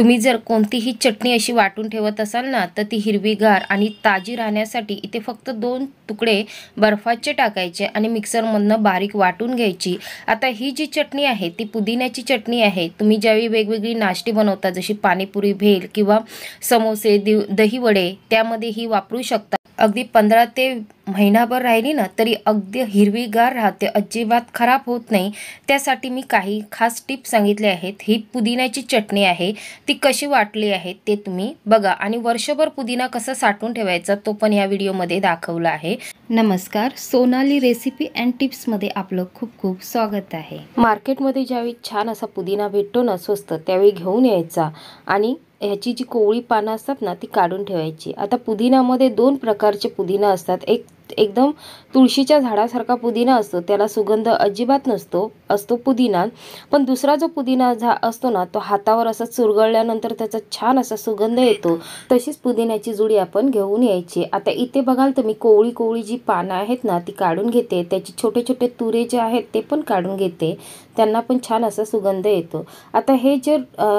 तुम्ही जर कोणतीही चटणी अशी वाटून ठेवत असाल ना, तर ती हिरवीगार आणि ताजी राहण्यासाठी इथे फक्त 2 तुकडे बर्फाचे टाकायचे आणि मिक्सरमधनं बारीक वाटून घ्यायची। आता ही जी चटणी आहे ती पुदिन्याची चटणी आहे। तुम्ही ज्यावेळी वेगवेगळी नाश्ते बनवता, जशी पाणीपुरी, भेल किंवा समोसे, दही वडे, त्यामध्ये ही वापरू शकता। अगदी 15 ते महिनाभर राहिली ना तरी अगदी हिरवीगार राहते, अजिबात खराब होत नाही। त्यासाठी मी काही खास टिप्स सांगितले आहेत। ही पुदिन्याची चटणी आहे, ती कशी वाटली आहे ते तुम्ही बघा आणि वर्षभर पुदिना कसा साठवून ठेवायचा तो पण या व्हिडिओमध्ये दाखवला आहे। नमस्कार, सोनाली रेसिपी अँड टिप्समध्ये आपलं खूप खूप स्वागत आहे। मार्केटमध्ये ज्यावेळी छान असा पुदिना भेटतो ना स्वस्त, त्यावेळी घेऊन यायचा आणि ह्याची जी कोवळी पानं असतात ना ती काढून ठेवायची। आता पुदिनामध्ये 2 प्रकारचे पुदिना असतात। एक एकदम तुळशीच्या झाडासारखा पुदिना असतो, त्याला सुगंध अजिबात नसतो, असतो पुदिना। पण दुसरा जो पुदिना असतो ना तो हातावर असा चुरगळल्यानंतर त्याचा छान असा सुगंध येतो। तशीच पुदिन्याची जुडी आपण घेऊन यायची। आता इथे बघाल तुम्ही कोवळी कोवळी जी पानं आहेत ना ती काढून घेते, त्याचे छोटे छोटे तुरे जे आहेत ते पण काढून घेते, त्यांना पण छान असा सुगंध येतो। आता हे जे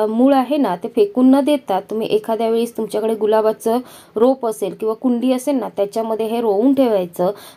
मूळ आहे ना ते फेकून न देता तुम्ही एखाद्या वेळेस तुमच्याकडे गुलाबाचं रोप असेल किंवा कुंडी असेल ना त्याच्यामध्ये हे रोवून ठेवायचं,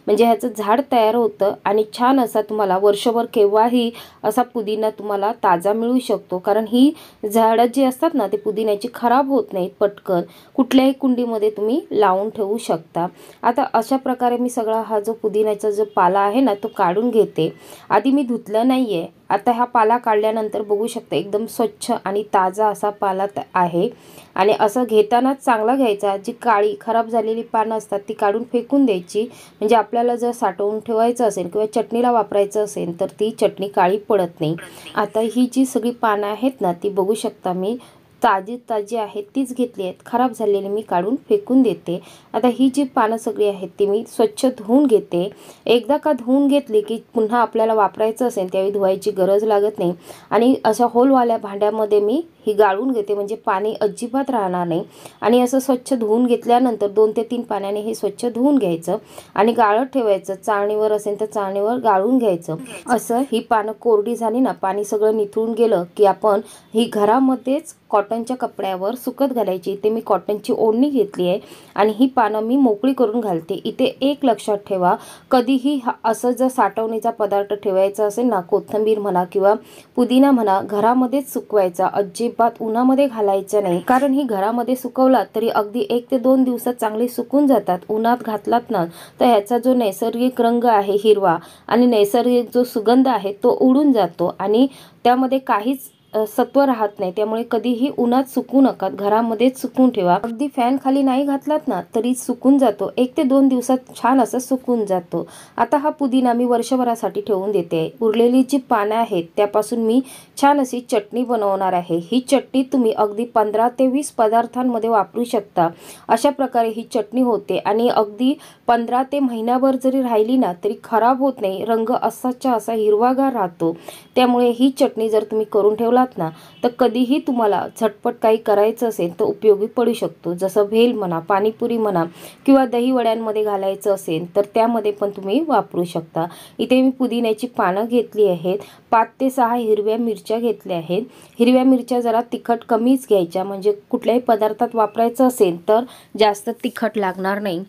म्हणजे ह्याचं झाड तयार होतं आणि छान असा तुम्हाला वर्षभर केव्हाही असा पुदिना तुम्हाला ताजा मिळू शकतो। कारण ही झाडं जी असतात ना ते पुदिन्याची खराब होत नाहीत पटकन, कुठल्याही कुंडीमध्ये तुम्ही लावून ठेवू शकता। आता अशा प्रकारे मी सगळा हा जो पुदिन्याचा जो पाला आहे ना तो काढून घेते। आधी मी धुतला नाहीये। आता हा पाला काढल्यानंतर बघू शकता एकदम स्वच्छ आणि ताजा असा पाला आहे आणि असं घेतानाच चांगला घ्यायचा। जी काळी खराब झालेली पानं असतात ती काढून फेकून द्यायची, म्हणजे आपल्याला जर साठवून ठेवायचं असेल किंवा चटणीला वापरायचं असेल तर ती चटणी काळी पडत नाही। आता ही जी सगळी पानं आहेत ना ती बघू शकता मी ताजी आहेत तीच घेतली आहेत, खराब झालेली मी काढून फेकून देते। आता ही जी पानं सगळी आहेत ती मी स्वच्छ धुवून घेते। एकदा का धुवून घेतली की पुन्हा आपल्याला वापरायचं असेल त्यावेळी धुवायची गरज लागत नाही आणि अशा होलवाल्या भांड्यामध्ये मी ही गाळून घेते, म्हणजे पाणी अजिबात राहणार नाही। आणि असं स्वच्छ धुवून घेतल्यानंतर 2 ते 3 पाण्याने हे स्वच्छ धुवून घ्यायचं आणि गाळत ठेवायचं। चाळणीवर असेल तर चाळणीवर गाळून घ्यायचं। असं ही पानं कोरडी झाली ना, पाणी सगळं निथळून गेलं की आपण ही घरामध्येच कॉटनच्या कपड्यावर सुकत घालायची। इथे मी कॉटनची ओढणी घेतली आहे आणि ही पानं मी मोकळी करून घालते। इथे एक लक्षात ठेवा, कधीही असं जर साठवणीचा पदार्थ ठेवायचा असेल ना, कोथिंबीर म्हणा किंवा पुदिना म्हणा, घरामध्येच सुकवायचा, अजिबात उन्हामध्ये घालायचं नाही। कारण ही घरामध्ये सुकवलात तरी अगदी 1 ते 2 दिवसात चांगली सुकून जातात। उन्हात घातलात ना तर ह्याचा जो नैसर्गिक रंग आहे हिरवा आणि नैसर्गिक जो सुगंध आहे तो उडून जातो आणि त्यामध्ये काहीच सत्व राहत नाही। त्यामुळे कधीही उन्हात सुकू नका, घरामध्येच सुकून ठेवा। अगदी फॅन खाली नाही घातलात ना तरी सुकून जातो, 1 ते 2 दिवसात छान असं सुकून जातो। आता हा पुदिना मी वर्षभरासाठी ठेवून देते। उरलेली जी पानं आहेत त्यापासून मी छान अशी चटणी बनवणार आहे। ही चटणी तुम्ही अगदी 15 ते 20 पदार्थांमध्ये वापरू शकता। अशा प्रकारे ही चटणी होते आणि अगदी 15 ते महिनाभर जरी राहिली ना तरी खराब होत नाही, रंग असाच्या असा हिरवागार राहतो। त्यामुळे ही चटणी जर तुम्ही करून ठेवलात ना तर कधीही तुम्हाला झटपट काही करायचं असेल तर उपयोगी पडू शकतो। जसं भेल म्हणा, पाणीपुरी म्हणा किंवा दही वड्यांमध्ये घालायचं असेल तर त्यामध्ये पण तुम्ही वापरू शकता। इथे मी पुदिन्याची पानं घेतली आहेत, 5 ते 6 हिरव्या मिरच्या घेतल्या आहेत। हिरव्या मिरच्या जरा तिखट कमीच घ्यायच्या, म्हणजे कुठल्याही पदार्थात वापरायचं असेल तर जास्त तिखट लागणार नाही।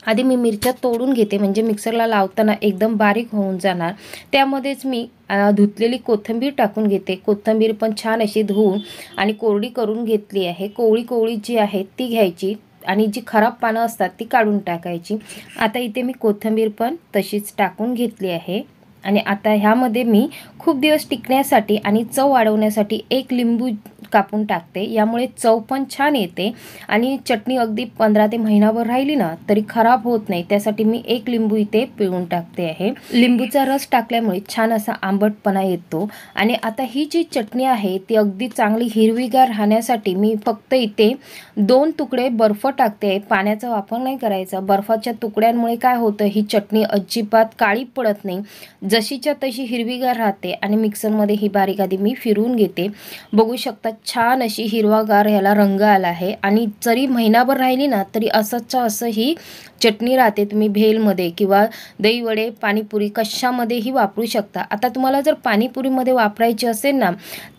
आधी मी मिरच्या तोडून घेते, म्हणजे मिक्सरला लावताना एकदम बारीक होऊन जाणार। त्यामध्येच मी धुतलेली कोथिंबीर टाकून घेते। कोथिंबीर पण छान अशी धुवून आणि कोरडी करून घेतली आहे। कोवळी जी आहे ती घ्यायची आणि जी खराब पानं असतात ती काढून टाकायची। आता इथे मी कोथिंबीर पण तशीच टाकून घेतली आहे आणि आता ह्यामध्ये मी खूप दिवस टिकण्यासाठी आणि चव वाढवण्यासाठी 1 लिंबू कापून टाकते, यामुळे चव पण छान येते आणि चटणी अगदी 15 ते महिनाभर राहिली ना तरी खराब होत नाही। त्यासाठी मी 1 लिंबू इथे पिळून टाकते आहे। लिंबूचा रस टाकल्यामुळे छान असा आंबटपणा येतो आणि आता ही जी चटणी आहे ती अगदी चांगली हिरवीगार राहण्यासाठी मी फक्त इथे 2 तुकडे बर्फ टाकते। पाण्याचा वापर नाही करायचा। बर्फाच्या तुकड्यांमुळे काय होतं, ही चटणी अजिबात काळी पडत नाही, जशीच्या तशी हिरवीगार राहते आणि मिक्सरमध्ये ही बारीक आधी मी फिरवून घेते। बघू शकता छान अशी हिरवागार ह्याला रंग आला आहे आणि जरी महिनाभर राहिली ना तरी असंच्या असं ही चटणी राहते। तुम्ही भेलमध्ये किंवा दहीवडे, पाणीपुरी कशामध्येही वापरू शकता। आता तुम्हाला जर पाणीपुरीमध्ये वापरायची असेल ना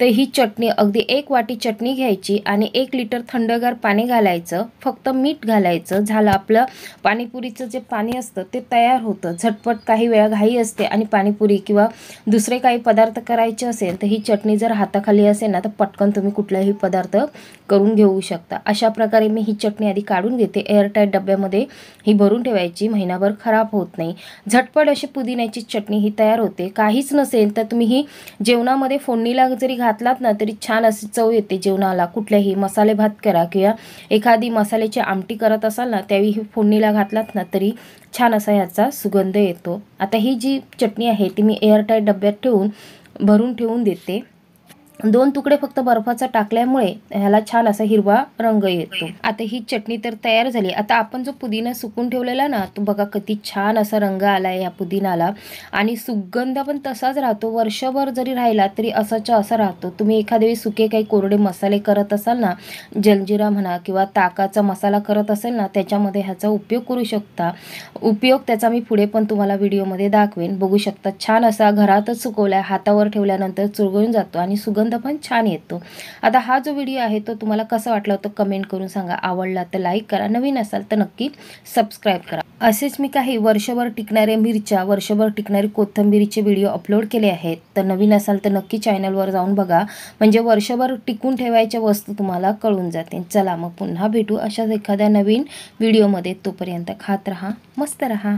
तर ही चटणी अगदी 1 वाटी चटणी घ्यायची आणि 1 लिटर थंडगार पाणी घालायचं, फक्त मीठ घालायचं, झालं आपलं पाणीपुरीचं जे पाणी असतं ते तयार होतं। झटपट काही वेळा घाई असते आणि पाणीपुरी किंवा दुसरे काही पदार्थ करायचे असेल तर ही चटणी जर हाताखाली असेल ना तर पटकन तुम्ही कुठलाही पदार्थ करून घेऊ शकता। अशा प्रकारे मी ही चटणी आधी काढून घेते। एअरटाईट डब्यामध्ये ही भरून ठेवायची, महिनाभर खराब होत नाही। झटपट अशी पुदिन्याची चटणी ही तयार होते। काहीच नसेल तर तुम्ही ही जेवणामध्ये फोडणीला जरी घातलात ना तरी छान अशी चव येते जेवणाला। कुठल्याही मसाले भात करा किंवा एखादी मसाल्याची आमटी करत असाल ना त्यावेळी ही फोडणीला घातलात ना तरी छान असा याचा सुगंध येतो। आता ही जी चटणी आहे ती मी एअरटाईट डब्यात ठेवून भरून ठेवून देते। 2 तुकडे फक्त बर्फाचा टाकल्यामुळे ह्याला छान असा हिरवा रंग येतो। आता ही चटणी तर तयार झाली। आता आपण जो पुदिना सुकून ठेवलेला ना तो बघा किती छान असा रंग आलाय या पुदिनाला आणि सुगंध पण तसाच राहतो। वर्षभर जरी राहिला तरी असाच्या असा राहतो। तुम्ही एखाद्या वेळी सुके काही कोरडे मसाले करत असाल ना, जलजिरा म्हणा किंवा ताकाचा मसाला करत असेल ना त्याच्यामध्ये ह्याचा उपयोग करू शकता। उपयोग त्याचा मी पुढे पण तुम्हाला व्हिडिओमध्ये दाखवेन। बघू शकता छान असा घरातच सुकवलाय, हातावर ठेवल्यानंतर चुरगळून जातो आणि सुगंध पण छान येतो। आता हा जो व्हिडिओ आहे तो तुम्हाला कसा वाटला तो कमेंट करून सांगा। आवडला तर लाईक करा, नवीन असाल तर नक्की सबस्क्राईब करा। असेच मी काही वर्षभर टिकणारे मिरच्या, वर्षभर टिकणारी कोथिंबीरीचे व्हिडिओ अपलोड केले आहेत, तर नवीन असाल तर नक्की चॅनलवर जाऊन बघा, म्हणजे वर्षभर टिकून ठेवायच्या वस्तू तुम्हाला कळून जातील। चला मग पुन्हा भेटू अशाच एखाद्या नवीन व्हिडिओमध्ये। तोपर्यंत खात रहा, मस्त रहा।